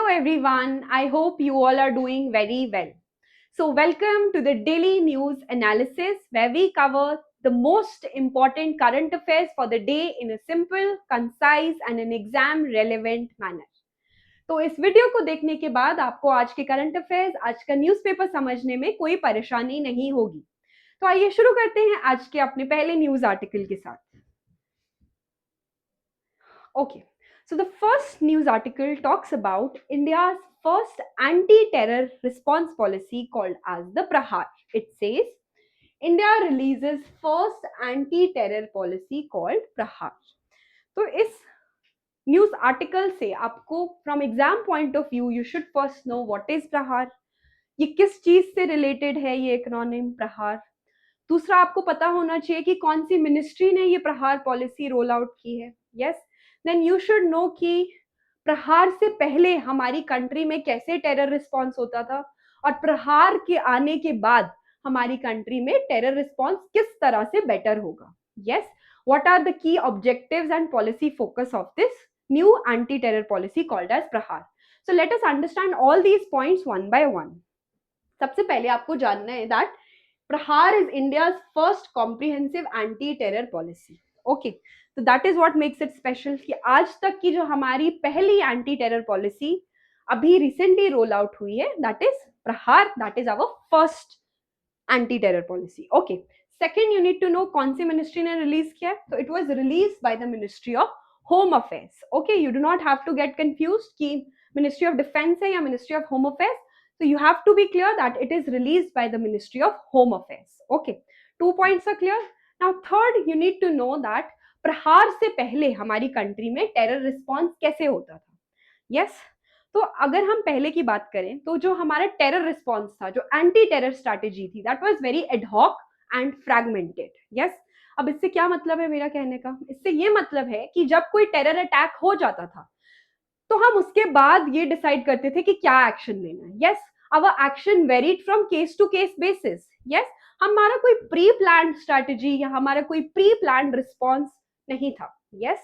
everyone. I hope you all are doing very well. So, welcome to the daily news analysis where we cover the most important current affairs for the day in a simple, concise, and an exam relevant manner. तो इस video को देखने के बाद आपको आज के current affairs, आज का न्यूज़पेपर समझने में कोई परेशानी नहीं होगी। तो आइए शुरू करते हैं आज के अपने पहले न्यूज आर्टिकल के साथ। Okay, so the first news article talks about India's first anti-terror response policy called as the Prahar. It says India releases first anti-terror policy called Prahar. तो इस न्यूज आर्टिकल से आपको from exam point of view you should first no what is प्रहार, ये किस चीज से related है ये एक्रोनिम प्रहार। दूसरा आपको पता होना चाहिए कि कौन सी मिनिस्ट्री ने ये प्रहार पॉलिसी रोल आउट की है। Yes, then you should know कि प्रहार से पहले हमारी कंट्री में कैसे टेरर रिस्पॉन्स होता था और प्रहार के आने के बाद हमारी कंट्री में टेरर रिस्पॉन्स किस तरह से बेटर होगा। Yes, what are the key objectives and policy focus of this new anti-terror policy called as Prahar. So let us understand all these points one by one. सबसे पहले आपको जानना है that Prahar is India's first comprehensive anti-terror policy. Okay, so that is what makes it special कि आज तक की जो हमारी पहली anti-terror policy अभी recently roll out हुई है, that is Prahar, that is our first anti-terror policy. Okay, second you need to know कौन सी मिनिस्ट्री ने रिलीज किया है, तो it was released by the Ministry of Home Affairs. Okay, you do not have to get confused कि Ministry of Defense है या Ministry of Home Affairs. So you have to be clear that it is released by the Ministry of Home Affairs. Okay, 2 points are clear. Now third you need to know that प्रहार से पहले हमारी country में terror response कैसे होता था। Yes, तो अगर हम पहले की बात करें तो जो हमारा टेरर रिस्पॉन्स था, जो एंटी टेरर स्ट्रैटेजी थी, that was very ad hoc and fragmented. Yes, अब इससे क्या मतलब है मेरा कहने का, इससे ये मतलब है कि जब कोई टेरर अटैक हो जाता था तो हम उसके बाद ये डिसाइड करते थे कि क्या एक्शन लेना है। Yes, our action varied from case to case basis. Yes, हमारा कोई प्री प्लान स्ट्रैटेजी या हमारा कोई प्री प्लान रिस्पॉन्स नहीं था। यस,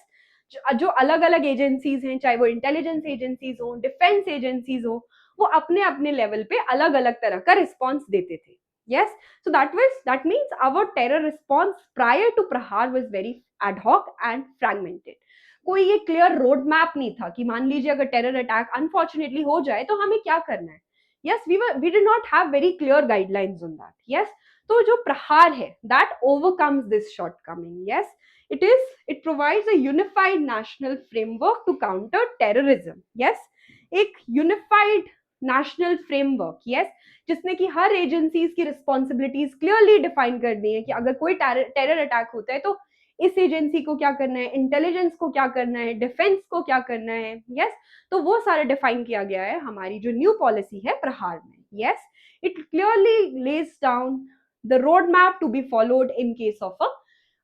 जो अलग अलग एजेंसीज हैं, चाहे वो इंटेलिजेंस एजेंसीज हो, डिफेंस एजेंसीज हो, वो अपने अपने लेवल पे अलग अलग तरह का रिस्पॉन्स देते थे। Yes, so that means our terror response prior to Prahaar was very ad hoc and fragmented. कोई ये क्लियर रोड मैप नहीं था कि मान लीजिए अगर टेरर अटैक अनफॉर्चुनेटली हो जाए तो हमें क्या करना है। Yes, we did not have very clear guidelines on that. Yes, तो जो प्रहार है that overcomes this shortcoming. Yes, it provides a unified national framework to counter terrorism. Yes, एक unified national framework. Yes, जिसने कि हर एजेंसीज की responsibilities clearly define कर दी है कि अगर कोई टेरर अटैक होता है तो इस एजेंसी को क्या करना है, इंटेलिजेंस को क्या करना है, डिफेंस को क्या करना है। यस, तो वो सारा डिफाइन किया गया है हमारी जो न्यू पॉलिसी है प्रहार में। Yes, it clearly lays down the road map to be followed in case of a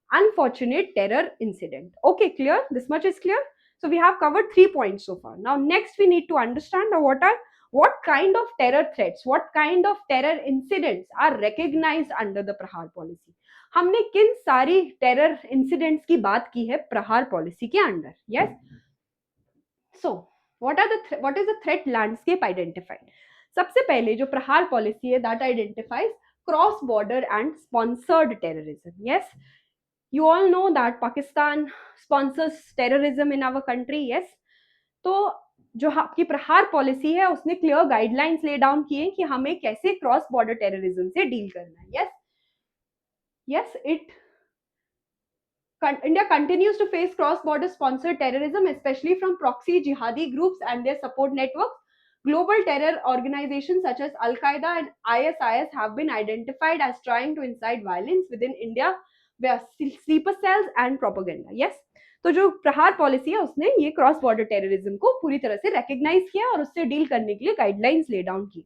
unfortunate terror incident. Okay, clear? This much is clear. So we have covered 3 points so far. Now next we need to understand what kind of terror threats, what kind of terror incidents are recognized under the Prahar policy. हमने किन सारी terror incidents की बात की है Prahaar policy के under. Yes, so what is the threat landscape identified? सबसे पहले जो प्रहार पॉलिसी है that identifies cross border and sponsored terrorism. Yes, you all know that Pakistan sponsors terrorism in our country. Yes, तो जो आपकी प्रहार पॉलिसी है उसने क्लियर गाइडलाइंस ले डाउन किए कि हमें कैसे क्रॉस बॉर्डर टेररिज्म से डील करना है। Yes, India continues to face cross-border sponsored terrorism, especially from proxy jihadi groups and their support networks. Global terror organizations such as Al-Qaeda and ISIS have been identified as trying to incite violence within India via sleeper cells and propaganda. Yes, तो जो प्रहार policy है उसने ये cross border terrorism को पूरी तरह से रिकॉग्नाइज किया और उससे डील करने के लिए गाइडलाइंस ले डाउन की।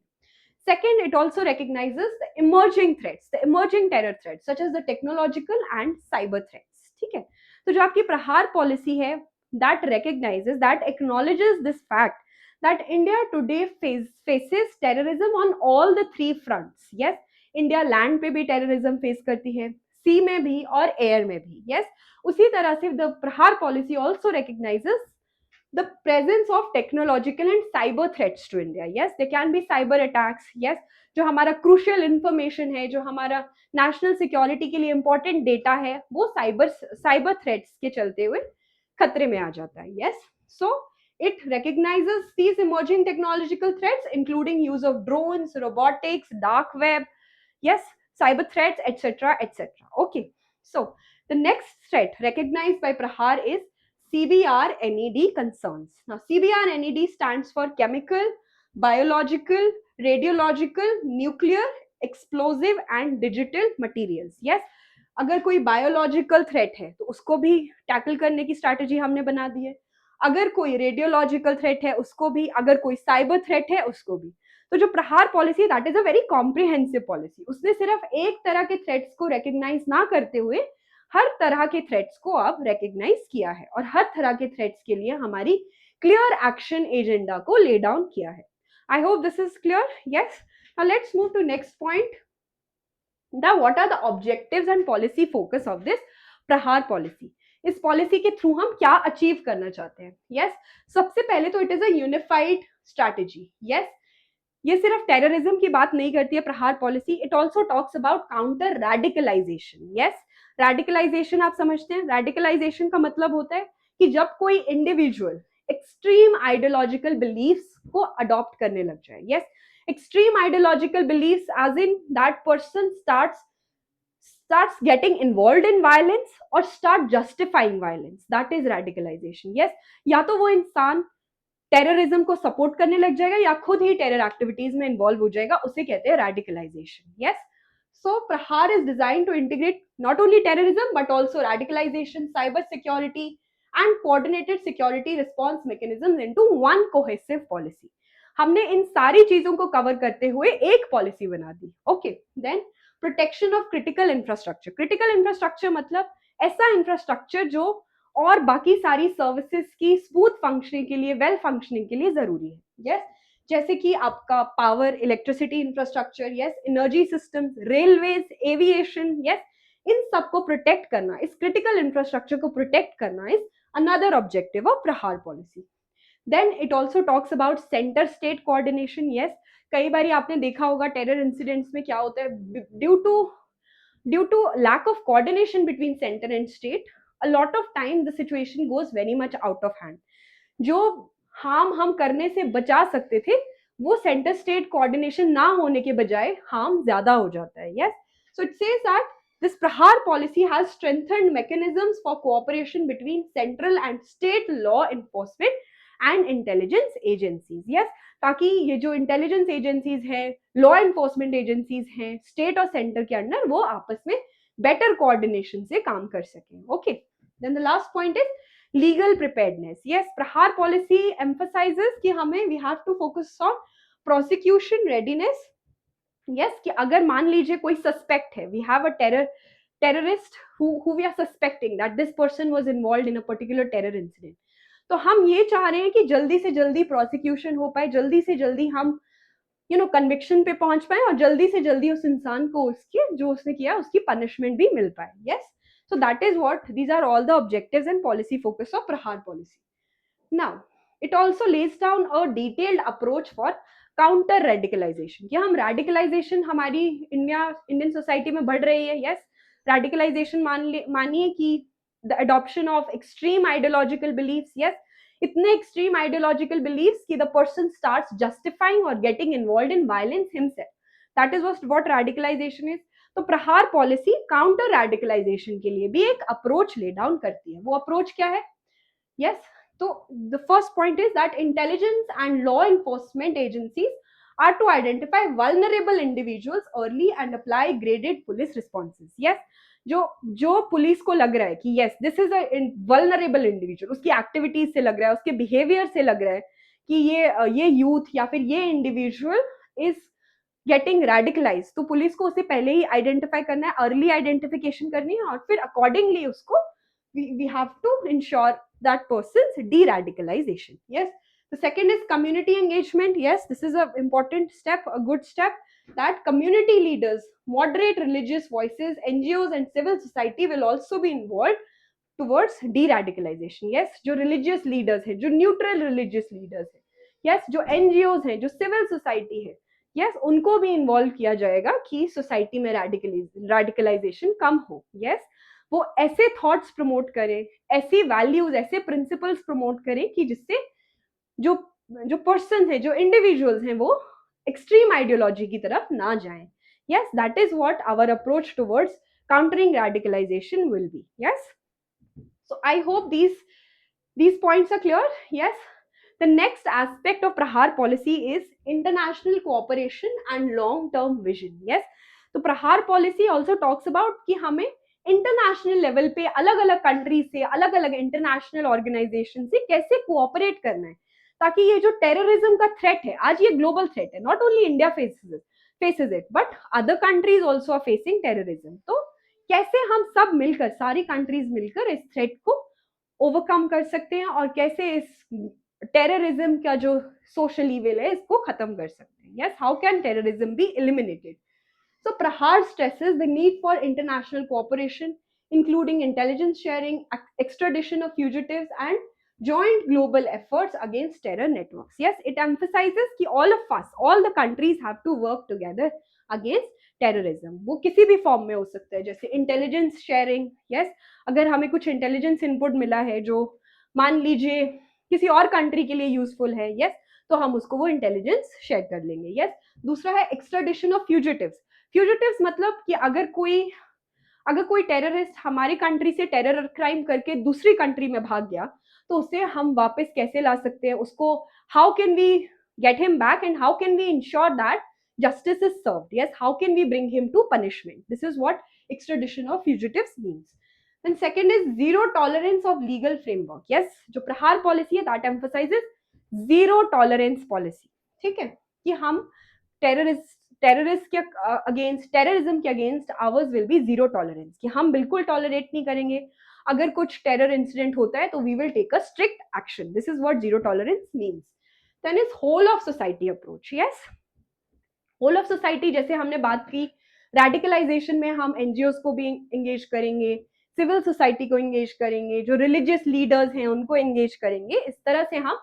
Second, it also recognizes the emerging threats, the emerging terror threats, such as the technological and cyber threats. ठीक है, तो जो आपकी प्रहार पॉलिसी है that recognizes, that acknowledges this fact that India today faces terrorism on all the 3 fronts. Yes, India land पे भी terrorism face करती है, sea में भी और air में भी. Yes, उसी तरह से the प्रहार policy also recognizes the presence of technological and cyber threats to India. Yes, there can be cyber attacks. Yes, जो हमारा क्रूशियल इंफॉर्मेशन है, जो हमारा नेशनल सिक्योरिटी के लिए इंपॉर्टेंट डेटा है, वो साइबर थ्रेट्स के चलते हुए खतरे में आ जाता है. Yes, so it recognizes these emerging technological threats, including use of drones, robotics, dark web, yes, cyber threats, etc., etc. Okay, so the next threat recognized by Prahar is CBRNED concerns. Now, CBRNED stands for chemical, biological, radiological, nuclear, explosive and digital materials. Yes, अगर कोई biological threat है तो उसको भी tackle करने की strategy हमने बना दी है. अगर कोई रेडियोलॉजिकल थ्रेट है उसको भी, अगर कोई साइबर थ्रेट है उसको भी. तो जो प्रहार policy, that is a very comprehensive policy. उसने सिर्फ एक तरह के थ्रेट्स को रिकॉग्नाइज ना करते हुए हर तरह के थ्रेट्स को अब रिकॉग्नाइज किया है और हर तरह के थ्रेट्स के लिए हमारी क्लियर एक्शन एजेंडा को ले डाउन किया है. I hope this is clear. Yes, now let's move to next point. What are the objectives and policy focus of this प्रहार पॉलिसी. इस पॉलिसी के थ्रू हम क्या अचीव करना चाहते हैं. यस, सबसे पहले तो it is a unified strategy. Yes, ये सिर्फ टेररिज्म की बात नहीं करती है Prahaar policy. It also talks about counter radicalisation. Yes, radicalisation आप समझते हैं. रेडिकलाइजेशन का मतलब होता है कि जब कोई इंडिविजुअल एक्सट्रीम आइडियोलॉजिकल बिलीफ्स को अडॉप्ट करने लग जाए. Yes, extreme ideological beliefs as in that person starts getting involved in violence or start justifying violence. That is radicalization. Yes, या तो वो इंसान टेररिज्म को सपोर्ट करने लग जाएगा या खुद ही टेरर एक्टिविटीज में इन्वॉल्व हो जाएगा, उसे कहते हैं radicalisation. Yes, so Prahaar is design to integrate not only terrorism but also radicalisation, cyber security and coordinated security response mechanism into one cohesive policy. हमने इन सारी चीजों को कवर करते हुए एक पॉलिसी बना दी. Okay, then protection of critical infrastructure. Critical infrastructure मतलब ऐसा इंफ्रास्ट्रक्चर जो और बाकी सारी सर्विसेज की स्मूथ फंक्शनिंग के लिए, वेल फंक्शनिंग के लिए जरूरी है. यस, जैसे कि आपका power, electricity infrastructure, yes, energy system, railways, aviation. Yes, इन सबको प्रोटेक्ट करना, इस क्रिटिकल इंफ्रास्ट्रक्चर को प्रोटेक्ट करना is another objective of Prahaar policy. Then it also talks about centre state coordination. Yes, कई बार आपने देखा होगा टेरर इंसिडेंट्स में क्या होता है, due to lack of coordination between center and state, a lot of time the situation goes very much out of hand. जो हार्म हम करने से बचा सकते थे वो सेंटर स्टेट कोऑर्डिनेशन ना होने के बजाय हार्म ज्यादा हो जाता है. Yes, so it says that this prahar policy has strengthened mechanisms for cooperation between central and state law enforcement and intelligence agencies. yes, ताकि ये जो इंटेलिजेंस एजेंसीज हैं, लॉ एनफोर्समेंट एजेंसीज हैं स्टेट और सेंटर के अंडर, वो आपस में बेटर कोऑर्डिनेशन से काम कर सकें. Okay, then the last point is legal preparedness. Yes, Prahaar policy emphasises कि हमें we have to focus on prosecution readiness. Yes, कि अगर मान लीजिए कोई सस्पेक्ट है, we have a terrorist who we are suspecting that this person was involved in a particular terror incident, तो हम ये चाह रहे हैं कि जल्दी से जल्दी प्रोसिक्यूशन हो पाए, जल्दी से जल्दी हम कन्विक्शन पे पहुंच पाए और जल्दी से जल्दी उस इंसान को उसकी जो उसने किया उसकी पनिशमेंट भी मिल पाए. Yes, so that is what these are all the objectives and policy focus of prahar policy. Now it also lays down a detailed approach for counter radicalization. कि हम radicalization हमारी इंडियन सोसाइटी में बढ़ रही है. Yes, radicalization मानिए कि the adoption of extreme ideological beliefs. yes, इतने extreme ideological beliefs कि the person starts justifying or getting involved in violence himself. that is what radicalization is. तो प्रहार पॉलिसी काउंटर रेडिकलाइजेशन के लिए भी एक अप्रोच ले डाउन करती है. वो अप्रोच क्या है? yes, so the first point is that intelligence and law enforcement agencies are to identify vulnerable individuals early and apply graded police responses. yes, जो पुलिस को लग रहा है कि yes this is a vulnerable individual, उसकी activities से लग रहा है, उसके बिहेवियर से लग रहा है कि ये यूथ या फिर ये इंडिविजुअल इज गेटिंग रेडिकलाइज, तो पुलिस को उसे पहले ही आइडेंटिफाई करना है, अर्ली आइडेंटिफिकेशन करनी है और फिर अकॉर्डिंगली उसको we have to ensure that person's de-radicalization. Yes, the second is community engagement. Yes, this is an important step, a good step, that community leaders, moderate religious voices, NGOs and civil society will also be involved towards deradicalisation. Yes, जो religious leaders है, जो neutral religious leaders है, yes, जो NGOs हैं, जो civil society है, yes, उनको भी इन्वॉल्व किया जाएगा कि सोसाइटी में रेडिकलाइजेशन कम हो। यस, वो ऐसे थॉट्स प्रमोट करें, ऐसी वैल्यूज, ऐसे प्रिंसिपल्स प्रमोट करें कि जिससे जो जो पर्सन है, जो इंडिविजुअल्स हैं, वो एक्सट्रीम आइडियोलॉजी की तरफ ना जाएं। Yes, that is what our approach towards countering radicalization will be. Yes, so I hope these points are clear. Yes, the next aspect of Prahar policy is international cooperation and long term vision. Yes, तो प्रहार policy also talks about कि हमें international level पे अलग अलग country से, अलग अलग इंटरनेशनल ऑर्गेनाइजेशन से कैसे कोऑपरेट करना है, ताकि ये जो टेररिज्म का थ्रेट है, आज ये ग्लोबल थ्रेट है, not only India faces it but other countries also are facing terrorism. तो कैसे हम सब मिलकर, सारी कंट्रीज मिलकर इस थ्रेट को ओवरकम कर सकते हैं और कैसे इस टेररिज्म का जो सोशल इविल है इसको खत्म कर सकते हैं। Yes, how can terrorism be eliminated? So Prahar stresses the need for international cooperation, including intelligence sharing, extradition of fugitives, and joint global efforts against terror networks. Yes, it emphasizes कि all of us, all the countries have to work together against terrorism. वो किसी भी form में हो सकता है, जैसे intelligence sharing. Yes, अगर हमें कुछ इंटेलिजेंस इनपुट मिला है जो मान लीजिए किसी और कंट्री के लिए यूजफुल है, यस, तो हम उसको वो इंटेलिजेंस शेयर कर लेंगे। यस, दूसरा है एक्स्ट्राडिशन ऑफ फ्यूजिटिव्स। फ्यूजिटिव्स मतलब कि अगर कोई टेररिस्ट हमारी कंट्री से टेरर क्राइम करके दूसरी कंट्री में भाग गया, तो उसे हम वापस कैसे ला सकते हैं, उसको how can we get him back and how can we ensure that justice is served. Yes, how can we bring him to punishment? This is what extradition of fugitives means. Then second is zero tolerance of legal framework. Yes, जो प्रहार policy है that emphasizes zero tolerance policy. ठीक है, कि हम terrorist के against, terrorism के against hours will be zero tolerance, कि हम बिल्कुल टॉलरेट नहीं करेंगे। अगर कुछ टेरर इंसिडेंट होता है तो we will take a strict action. This is what zero tolerance means. Then is whole of society approach. Yes, whole of society, जैसे हमने बात की रेडिकलाइजेशन में हम एनजीओज को भी एंगेज करेंगे, सिविल सोसाइटी को एंगेज करेंगे, जो रिलीजियस लीडर्स हैं उनको एंगेज करेंगे। इस तरह से हम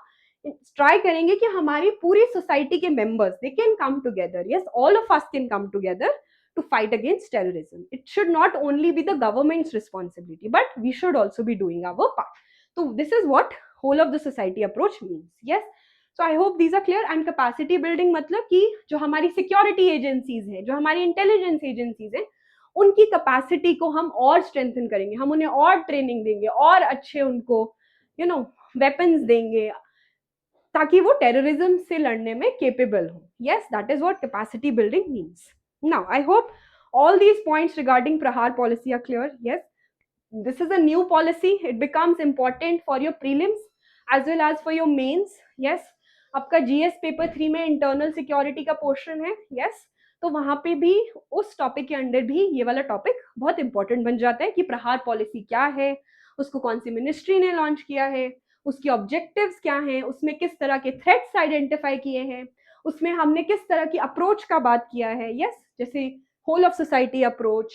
ट्राई करेंगे कि हमारी पूरी सोसाइटी के members they can come together. Yes, all of us can come together to fight against terrorism. It should not only be the government's responsibility, but we should also be doing our part. So this is what whole of the society approach means. Yes, so I hope these are clear. And capacity building मतलब कि जो हमारी security agencies हैं, जो हमारी intelligence agencies हैं, उनकी capacity को हम और स्ट्रेंथन करेंगे, हम उन्हें और ट्रेनिंग देंगे, और अच्छे उनको वेपन्स देंगे, ताकि वो टेररिज्म से लड़ने में केपेबल हो। Yes, that is what capacity building means. Now I hope all these points regarding Prahar policy are clear. Yes, this is a new policy. It becomes important for your prelims as well as for your mains. Yes, आपका GS paper 3 में internal security का portion है। Yes, तो वहां पे भी उस topic के अंडर भी ये वाला टॉपिक बहुत इंपॉर्टेंट बन जाता है कि प्रहार पॉलिसी क्या है, उसको कौन सी मिनिस्ट्री ने लॉन्च किया है, उसके ऑब्जेक्टिव्स क्या हैं, उसमें किस तरह के थ्रेट्स आइडेंटिफाई किए हैं, उसमें हमने किस तरह की अप्रोच का बात किया है। यस, जैसे whole of society approach,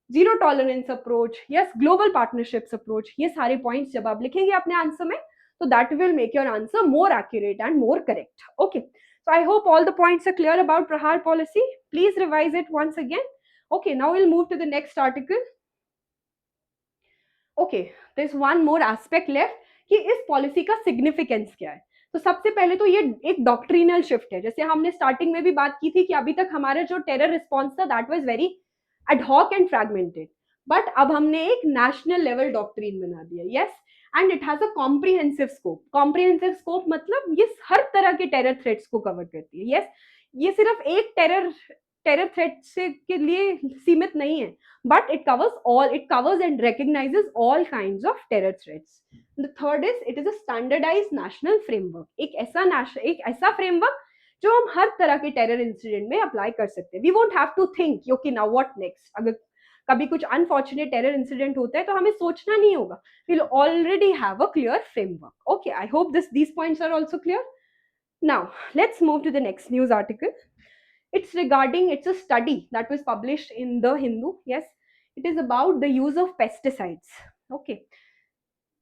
zero tolerance approach, yes, global partnerships approach, ये सारे पॉइंट्स जब आप लिखेंगे अपने आंसर में, तो that will make your answer more accurate and more correct. Okay, so I hope all the points are clear about Prahar policy. Please revise it once again. Okay, now we'll move to the next article. Okay, there's one more aspect left कि इस policy का significance क्या है. तो सबसे पहले तो ये एक डॉक्ट्रिनल शिफ्ट है. जैसे हमने स्टार्टिंग में भी बात की थी कि अभी तक हमारा जो टेरर रिस्पॉन्स था that was very ad hoc and fragmented, but अब हमने एक नेशनल लेवल डॉक्ट्रिन बना दिया. Yes, and it has a comprehensive scope. Comprehensive scope मतलब ये हर तरह के टेरर थ्रेट्स को कवर करती है. यस, ये सिर्फ एक टेरर थ्रेट से के लिए सीमित नहीं है, but it covers and recognizes all kinds of terror threats. The third is it is a standardized national framework. एक ऐसा framework जो हम हर तरह के टेरर इंसिडेंट में अप्लाई कर सकते हैं. We won't have to think okay now what next. अगर कभी कुछ अनफॉर्चुनेट टेरर इंसिडेंट होता है तो हमें सोचना नहीं होगा. We'll already have a clear framework. Okay, I hope these points are also clear. Now let's move to the next news article. It's a study that was published in the Hindu. Yes, it is about the use of pesticides. Okay,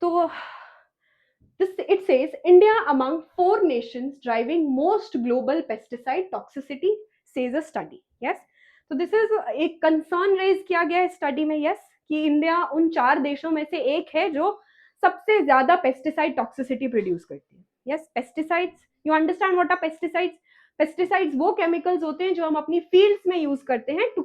तो this it says India among four nations driving most global pesticide toxicity, says a study. Yes, तो this is एक concern raise किया गया है study में. Yes, कि India उन 4 देशों में से एक है जो सबसे ज्यादा पेस्टिसाइड टॉक्सिसिटी प्रोड्यूस करती है. Yes, pesticides, you understand what are pesticides? Pesticides वो केमिकल्स होते हैं जो हम अपनी फील्ड्स में यूज करते हैं टू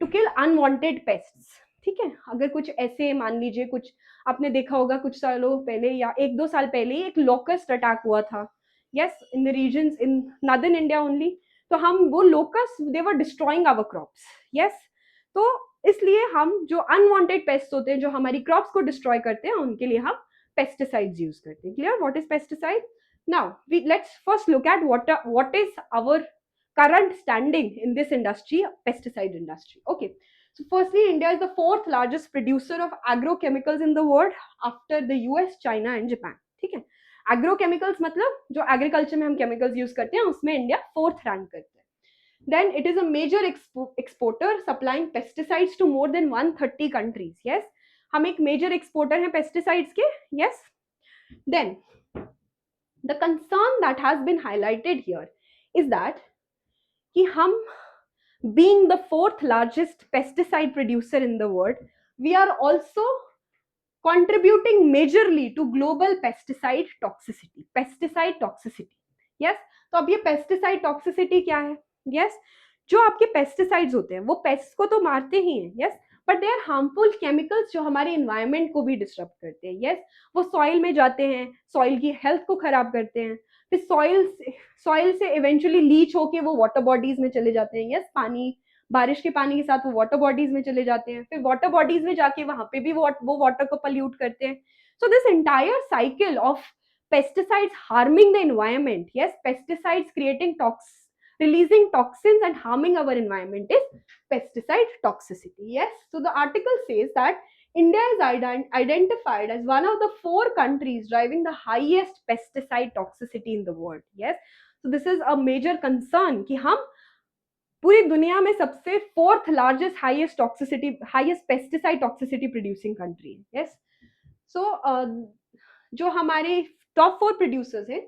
किल अनवांटेड पेस्ट्स. ठीक है, अगर कुछ ऐसे मान लीजिए, कुछ आपने देखा होगा कुछ सालों पहले या 1-2 साल पहले ही एक लोकस्ट अटैक हुआ था. Yes, in the regions in northern India only. तो हम वो locust they were destroying our crops. Yes, तो इसलिए हम जो अनवांटेड पेस्ट होते हैं जो हमारी क्रॉप्स को डिस्ट्रॉय करते हैं उनके लिए हम पेस्टिसाइड्स यूज करते हैं. Clear what is pesticide? Now let's first look at what is our current standing in this industry, pesticide industry. Okay, so firstly, India is the fourth largest producer of agrochemicals in the world after the US, China and Japan. ठीक है, agrochemicals मतलब जो agriculture में हम chemicals use करते हैं उसमें India 4th rank करता है. Then it is a major exporter supplying pesticides to more than 130 countries. Yes, हम एक major exporter हैं pesticides के. Yes, then the concern that has been highlighted here is that कि हम being the 4th largest pesticide producer in the world, we are also contributing majorly to global pesticide toxicity. Pesticide toxicity. Yes, तो अब ये pesticide toxicity क्या है? Yes, जो आपके pesticides होते हैं वो पेस्ट को तो मारते ही हैं. Yes, but they are harmful chemicals जो हमारे इन्वायरमेंट को भी डिस्टर्ब करते हैं. यस, वो सॉइल में जाते हैं, सॉइल की हेल्थ को खराब करते हैं, फिर सॉइल से इवेंचुअली लीच होके वो वाटर बॉडीज में चले जाते हैं. यस, पानी, बारिश के पानी के साथ वो वाटर बॉडीज में चले जाते हैं, फिर वाटर बॉडीज में जाके वहां पे भी वो वाटर को पल्यूट करते हैं. So this entire cycle of pesticides harming the environment, yes, pesticides creating releasing toxins and harming our environment is pesticide toxicity. Yes, so the article says that India is identified as one of the 4 countries driving the highest pesticide toxicity in the world. Yes, so this is a major concern कि हम पूरी दुनिया में सबसे 4th largest highest pesticide toxicity producing country है. Yes, सो जो हमारे top 4 producers हैं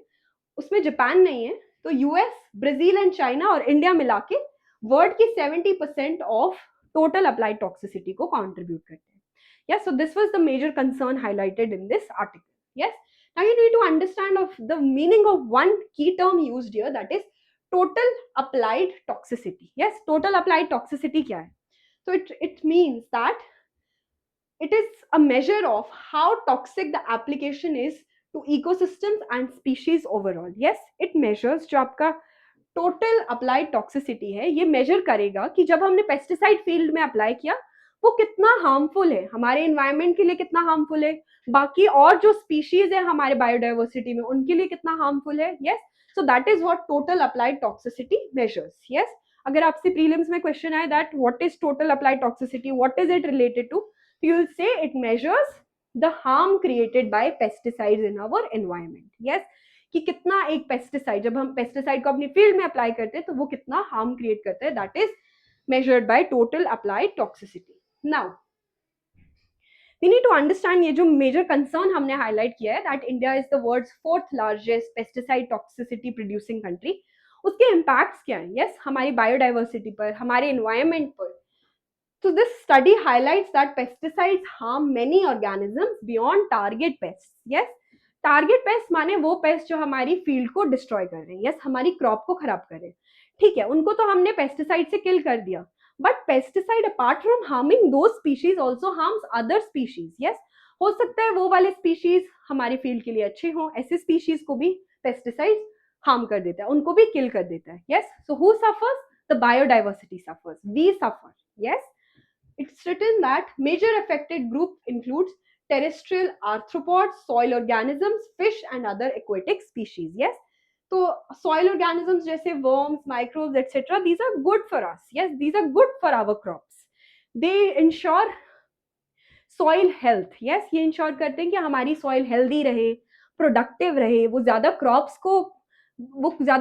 उसमें जापान नहीं है, तो यूएस, ब्राजील एंड चाइना और इंडिया मिला के वर्ल्ड की 70% ऑफ टोटल अप्लाइड टॉक्सिसिटी को कंट्रीब्यूट करते हैं. Yes, so this was the major concern highlighted in this article. Yes, now you need to understand of the meaning of one key term used here, that is total applied toxicity. Yes, total applied toxicity क्या है? So it means that it is a measure of how toxic the application is to ecosystems and species overall. Yes, it measures जो आपका total applied toxicity है, ये measure करेगा कि जब हमने pesticide field में apply किया वो कितना harmful है, हमारे environment के लिए कितना harmful है, बाकी और जो species है हमारे biodiversity में उनके लिए कितना harmful है. Yes, so that is what total applied toxicity measures. Yes, अगर आपसे prelims में question आए that what is total applied toxicity, what is it related to, you will say it measures the harm created by pesticides in our environment. Yes, कि कितना एक pesticide, जब हम pesticide को अपनी फील्ड में अप्लाई करते हैं तो वो कितना हार्म क्रिएट करता है, that is measured by total applied toxicity. Now we need to understand ये जो मेजर कंसर्न हमने हाईलाइट किया है that India is the world's 4th largest pesticide toxicity producing country, उसके इम्पैक्ट्स क्या है? यस, हमारी बायोडाइवर्सिटी पर, हमारे एनवायरमेंट पर. So this study highlights that pesticides harm many organisms beyond target pests. Yes, target paste माने वो पेस्ट जो हमारी फील्ड को डिस्ट्रॉय कर रहे हैं. यस, हमारी क्रॉप को खराब कर रहे हैं. ठीक है, उनको तो हमने पेस्टिसाइड से किल कर दिया, but pesticide apart from harming दो species also harms other species. Yes, हो सकता है वो वाले स्पीशीज हमारी फील्ड के लिए अच्छे हों, ऐसे स्पीशीज को भी पेस्टिसाइड हार्म कर देता है, उनको भी किल कर देता है. Yes, so who suffers? The biodiversity suffers, we suffer. Yes, it's written that major affected group includes terrestrial arthropods, soil organisms, fish and other aquatic species. Yes, so soil organisms जैसे worms, microbes, etc. These are good for us. Yes, these are good for our crops. They ensure soil health. Yes, ये ensure करते हैं कि हमारी soil healthy रहे, productive रहे, वो ज़्यादा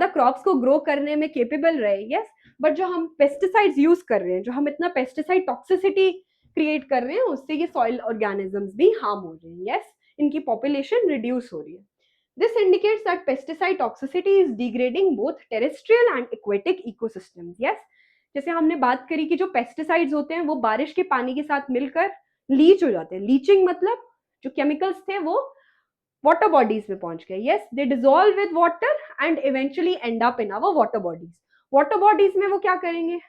क्रॉप्स को ग्रो करने में केपेबल रहे. यस, बट जो हम पेस्टिसाइड्स यूज कर रहे हैं, जो हम इतना पेस्टिसाइड टॉक्सिसिटी क्रिएट कर रहे हैं, उससे ये सॉइल ऑर्गेनिजम्स भी हार्म हो रहे हैं. यस, इनकी पॉपुलेशन रिड्यूस हो रही है. This indicates that pesticide toxicity is degrading both terrestrial and aquatic ecosystems. Yes, जैसे हमने बात करी कि जो पेस्टिसाइड्स होते हैं वो बारिश के पानी के साथ मिलकर लीच हो जाते हैं. लीचिंग मतलब जो केमिकल्स थे वो वाटर बॉडीज में पहुंच गए. Yes, they dissolve with water and eventually end up in our water bodies. Water bodies में वो क्या करेंगे,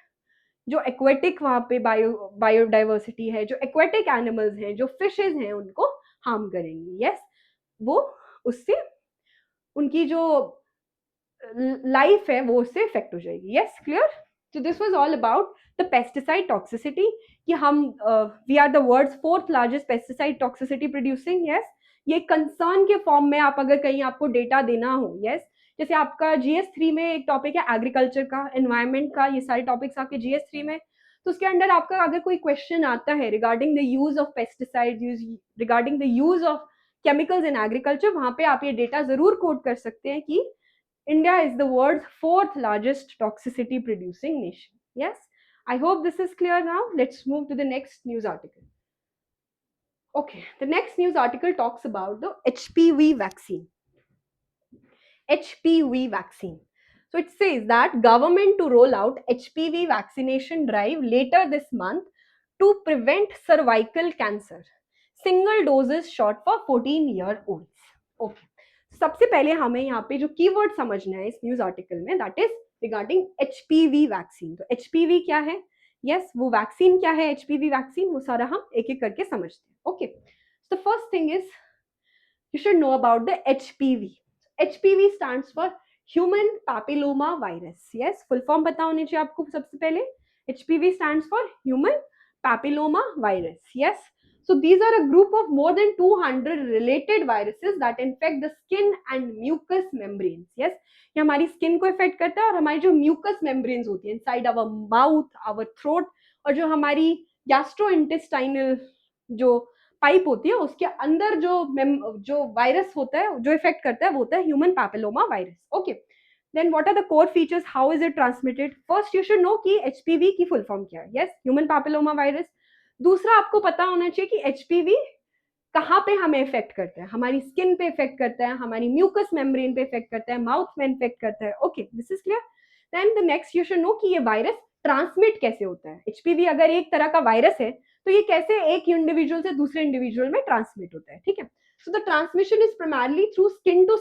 जो एक्वेटिक वहां पे बायोडाइवर्सिटी है, जो एक्वेटिक एनिमल्स हैं, जो फिशेज हैं, उनको हार्म करेंगी. यस, वो उससे उनकी जो लाइफ है वो उससे इफेक्ट हो जाएगी. Yes, clear. So this was all about the pesticide toxicity कि हम we are the world's fourth largest pesticide toxicity producing. Yes, ये कंसर्न के फॉर्म में आप अगर कहीं आपको डेटा देना हो. यस, जैसे आपका GS3 में एक टॉपिक है एग्रीकल्चर का, एनवायरमेंट का, ये सारे टॉपिक्स आपके GS3 में. तो उसके अंदर आपका अगर कोई क्वेश्चन आता है regarding the use of pesticide, regarding the use of chemicals in agriculture, वहां पे आप ये डेटा जरूर कोट कर सकते हैं कि India is the world's fourth largest toxicity producing nation. Yes, I hope this is clear now. Let's move to the next news article. Okay, the next news article talks about the HPV vaccine. HPV vaccine. So it says that government to roll out HPV vaccination drive later this month to prevent cervical cancer. Single doses shot for 14-year-olds. Okay. सबसे पहले हमें यहाँ पे जो keyword समझना है इस news article में, that is regarding HPV vaccine. तो एचपीवी क्या है, यस, वो वैक्सीन क्या है, एचपीवी वैक्सीन, वो सारा हम एक एक करके समझते हैं. Okay, the first thing is you should know about the HPV. HPV stands for human papilloma virus. Yes, full form पता होनी चाहिए आपको सबसे पहले. HPV stands for human papilloma virus. Yes, so these are a group of more than 200 related viruses that infect the skin and mucous membranes. Yes, ये हमारी skin को effect करता है और हमारी जो म्यूकस मेम्ब्रेन्स होती है inside our mouth, our throat, और जो हमारी गैस्ट्रोइंटेस्टाइनल जो पाइप होती है उसके अंदर जो वायरस होता है, जो इफेक्ट करता है, वो होता है human papilloma virus. Okay, then what are the core features, how is it transmitted. First you should know कि एचपीवी की फुल फॉर्म क्या है. Yes, human papilloma virus. दूसरा आपको पता होना चाहिए कि एचपीवी कहाँ पे हमें इफेक्ट करता है. हमारी स्किन पे इफेक्ट करता है, हमारी म्यूकस मेम्ब्रेन पे इफेक्ट करता है, माउथ में इफेक्ट करता है. Okay, this is clear. Then the next you should know कि ये वायरस ट्रांसमिट कैसे होता है. एचपीवी अगर एक तरह का वायरस है तो ये कैसे एक इंडिविजुअल से दूसरे इंडिविजुअल में ट्रांसमिट होता है. ठीक है, so the transmission is primarily through skin to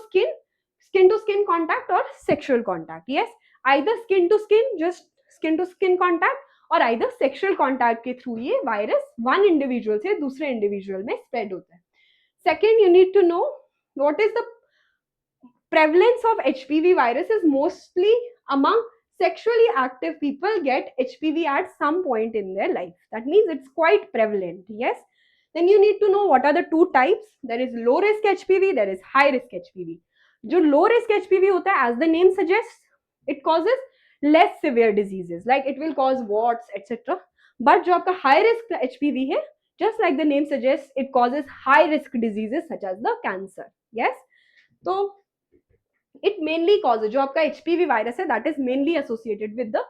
skin contact और sexual contact. Yes, either skin to skin, just skin to skin contact, और आइदर सेक्सुअल कॉन्टैक्ट के थ्रू ये वायरस वन इंडिविजुअल से दूसरे इंडिविजुअल में स्प्रेड होता है. Second, you need to know what is the prevalence of HPV virus is mostly among sexually active people get HPV at some point in their life. That means it's quite prevalent. Yes. Then you need to know what are the two types. There is low risk HPV, there is high risk HPV. जो low risk HPV होता है, as the name suggests, it causes less severe diseases, like it will cause warts, etc. But जो आपका high risk HPV है, just like the name suggests, it causes high risk diseases such as the cancer. Yes. तो it mainly causes, जो आपका HPV virus है, that is mainly associated with the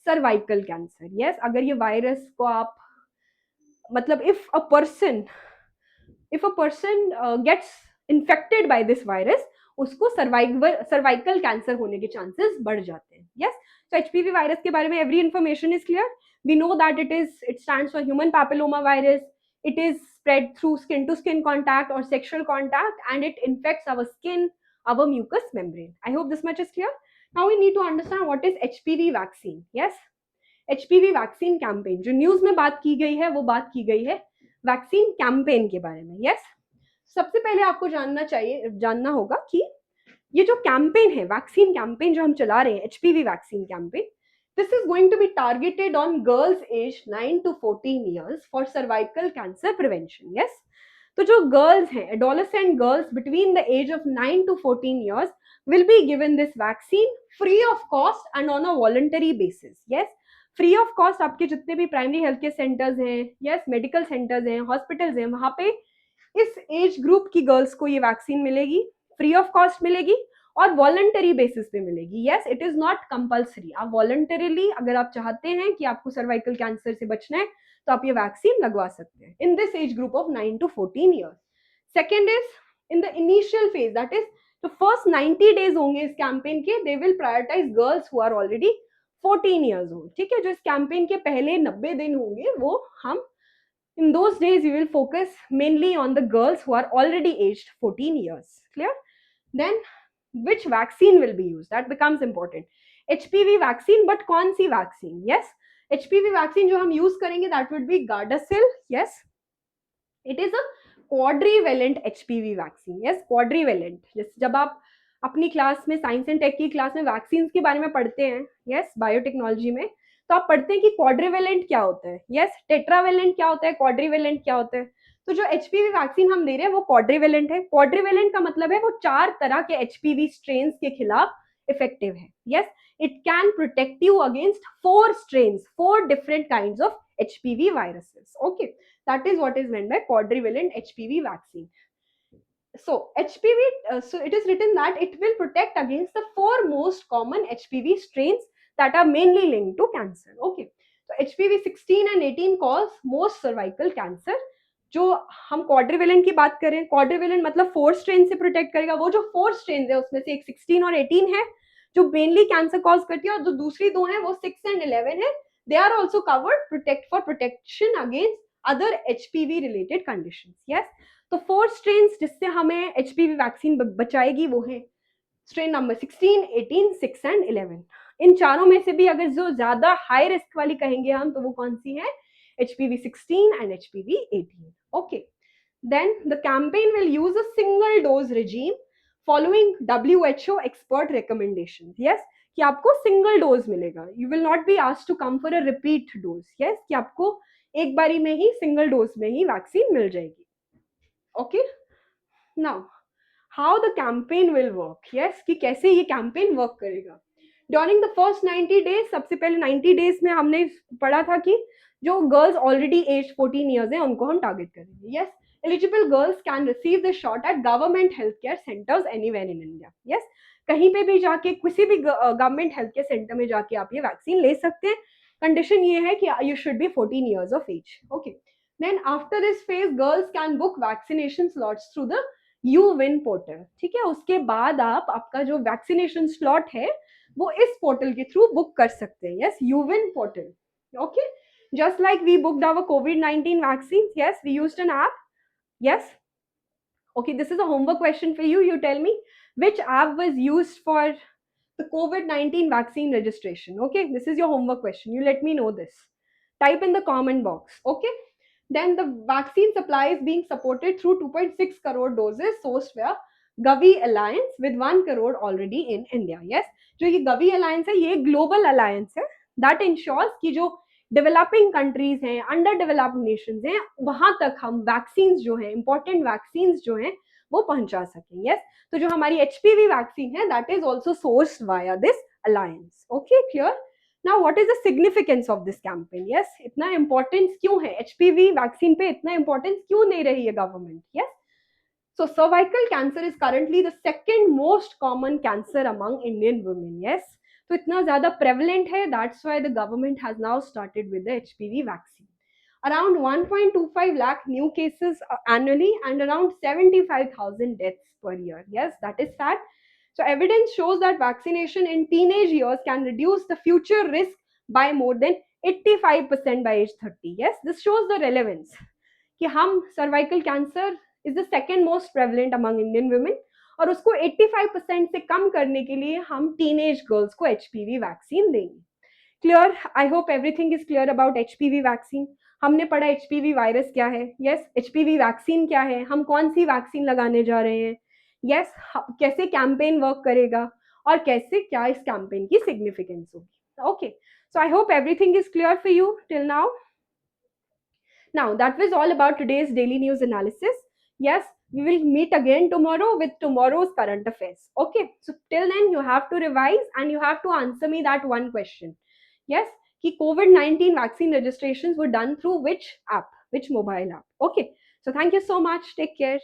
cervical cancer. Yes, अगर ये virus को आप मतलब if a person gets infected by this virus, उसको सर्वाइकल कैंसर होने के चांसेस बढ़ जाते हैं. यस, तो एचपीवी वायरस के बारे में every information is clear. We know that it stands for human papilloma virus. It is spread through skin to skin contact or sexual contact, and it infects our skin, our mucous membrane. I hope this much is clear. Now we need to understand what is HPV vaccine. Yes, HPV vaccine campaign, जो news में बात की गई है वो बात की गई है वैक्सीन कैंपेन के बारे में. यस, सबसे पहले आपको जानना होगा कि ये जो कैंपेन है, वैक्सीन कैंपेन जो हम चला रहे हैं, HPV vaccine campaign, this is going to be targeted on girls age 9 to 14 years for cervical cancer prevention. Yes, तो जो गर्ल्स हैं, adolescent girls between the age of 9 to 14 years will be given this vaccine free of cost and on a voluntary basis. Yes, free of cost आपके जितने भी primary health care centres हैं, yes, medical centres हैं, hospitals हैं, वहां पे इस age group की गर्ल्स को ये वैक्सीन मिलेगी, फ्री ऑफ कॉस्ट मिलेगी और वॉलंटरी बेसिस पे मिलेगी. Yes, it is not compulsory. आप वॉलंटरीली अगर आप चाहते हैं कि आपको सर्वाइकल कैंसर से बचना है तो आप ये वैक्सीन लगवा सकते हैं in this age group of 9 to 14 years. Second is in the initial phase, that is जो फर्स्ट 90 डेज होंगे इस कैंपेन के, they will prioritize girls who are already 14 years old. ठीक है, जो इस कैंपेन के पहले 90 दिन होंगे वो हम in those days we will focus mainly on the girls who are already aged 14 years. Clear? Then which vaccine will be used, that becomes important. HPV vaccine, but कौन सी vaccine? Yes, HPV vaccine जो हम use करेंगे that would be Gardasil. Yes, it is a quadrivalent HPV vaccine. Yes, quadrivalent. जब आप अपनी class में science and take की class में वैक्सीन के बारे में पढ़ते हैं, यस, बायोटेक्नोलॉजी में, तो आप पढ़ते हैं कि क्वाड्रिवेलेंट क्या होता है, यस, टेट्रावेलेंट क्या होता है, क्वाड्रिवेलेंट क्या होता है. तो जो एचपीवी वैक्सीन हम दे रहे हैं वो क्वाड्रिवेलेंट है. क्वाड्रिवेलेंट का मतलब है वो 4 तरह के एचपीवी स्ट्रेन्स के खिलाफ इफेक्टिव है. Yes, it can protect you against 4 strains, 4 different kinds of HPV viruses. Okay, that is what is meant by quadrivalent HPV vaccine. So HPV, so it is written that it will protect against the 4 most common HPV strains that are mainly linked to cancer. Okay, so HPV 16 and 18 cause most cervical cancer. जो हम quadrivalent की बात करें, quadrivalent मतलब 4 strain से protect करेगा. वो जो 4 स्ट्रेन है उसमें से एक 16 और 18 है जो मेनली कैंसर कॉज करती है, और जो दूसरी 2 है वो 6 and 11 है. They are also covered protect for protection against other HPV related conditions. Yes, तो 4 स्ट्रेन्स जिससे हमें एचपीवी वैक्सीन बचाएगी वो है स्ट्रेन नंबर 16, 18, 6 एंड 11. इन चारों में से भी अगर जो ज्यादा हाई रिस्क वाली कहेंगे हम तो वो कौन सी है? HPV 16 and HPV 18. Okay, then the campaign will use a single dose regime following WHO expert recommendations. Yes, कि आपको सिंगल डोज मिलेगा. You will not be asked to come for a repeat dose. Yes, कि आपको एक बारी में ही single dose में ही vaccine मिल जाएगी. Okay, now how the campaign will work. Yes, कि कैसे ये कैंपेन वर्क करेगा. ड्यूरिंग द फर्स्ट 90 डेज, सबसे पहले 90 डेज में हमने पढ़ा था कि जो गर्ल्स ऑलरेडी एज 14 ईयर्स है उनको हम टारगेट करेंगे. Yes, eligible girls can receive the shot at government health care centres anywhere in India. Yes, कहीं पे भी जाके किसी भी गवर्नमेंट हेल्थ केयर सेंटर में जाके आप ये वैक्सीन ले सकते हैं. कंडीशन ये है कि you should be 14 years of age. Okay, then after this phase girls can book vaccination slots through the यूविन पोर्टल. ठीक है, उसके बाद आप आपका जो वैक्सीनेशन स्लॉट है वो इस पोर्टल के थ्रू बुक कर सकते हैं. यस, यूविन portal. Okay, just like we booked our COVID-19 vaccines, yes, we used an app. Yes, okay, this is a homework question for you. You tell me which app was used for the COVID-19 vaccine registration. Okay, this is your homework question. You let me know this. Type in the comment box. Okay, then the vaccine supply is being supported through 2.6 crore doses sourced via Gavi Alliance with 1 crore already in India. Yes, जो ये Gavi Alliance है ये global alliance है that ensures कि जो developing countries हैं, under developed Nations हैं, वहां तक हम वैक्सीन जो हैं, इंपॉर्टेंट वैक्सीन जो हैं वो पहुंचा सकें. यस, तो जो हमारी एचपीवी वैक्सीन है that is also sourced via this alliance. Okay, clear. Now what is the significance of this campaign. Yes, इतना इंपॉर्टेंस क्यों है एचपीवी वैक्सीन पे, इतना इंपॉर्टेंस क्यों दे रही है government. Yes, so cervical cancer is currently the second most common cancer among Indian women. Yes, तो इतना ज़्यादा prevalent है, that's why the government has now started with the HPV vaccine. Around 1.25 lakh new cases annually and around 75,000 deaths per year. Yes, that is fact. So evidence shows that vaccination in teenage years can reduce the future risk by more than 85% by age 30. Yes, this shows the relevance कि हम cervical cancer is the second most prevalent among Indian women और उसको 85% से कम करने के लिए हम teenage girls को HPV वैक्सीन देंगे. Clear. I hope everything is clear about HPV vaccine. हमने पढ़ा HPV वायरस क्या है. यस, HPV वैक्सीन क्या है, हम कौन सी वैक्सीन लगाने जा रहे हैं. यस, कैसे कैंपेन वर्क करेगा और कैसे क्या इस कैंपेन की सिग्निफिकेंस होगी. Okay, so I hope everything is clear for you till now. Now, that was all about today's daily news analysis. Yes, we will meet again tomorrow with tomorrow's current affairs. Okay, so till then, you have to revise and you have to answer me that one question. Yes, कि COVID-19 vaccine registrations were done through which app, which mobile app. Okay, so thank you so much. Take care.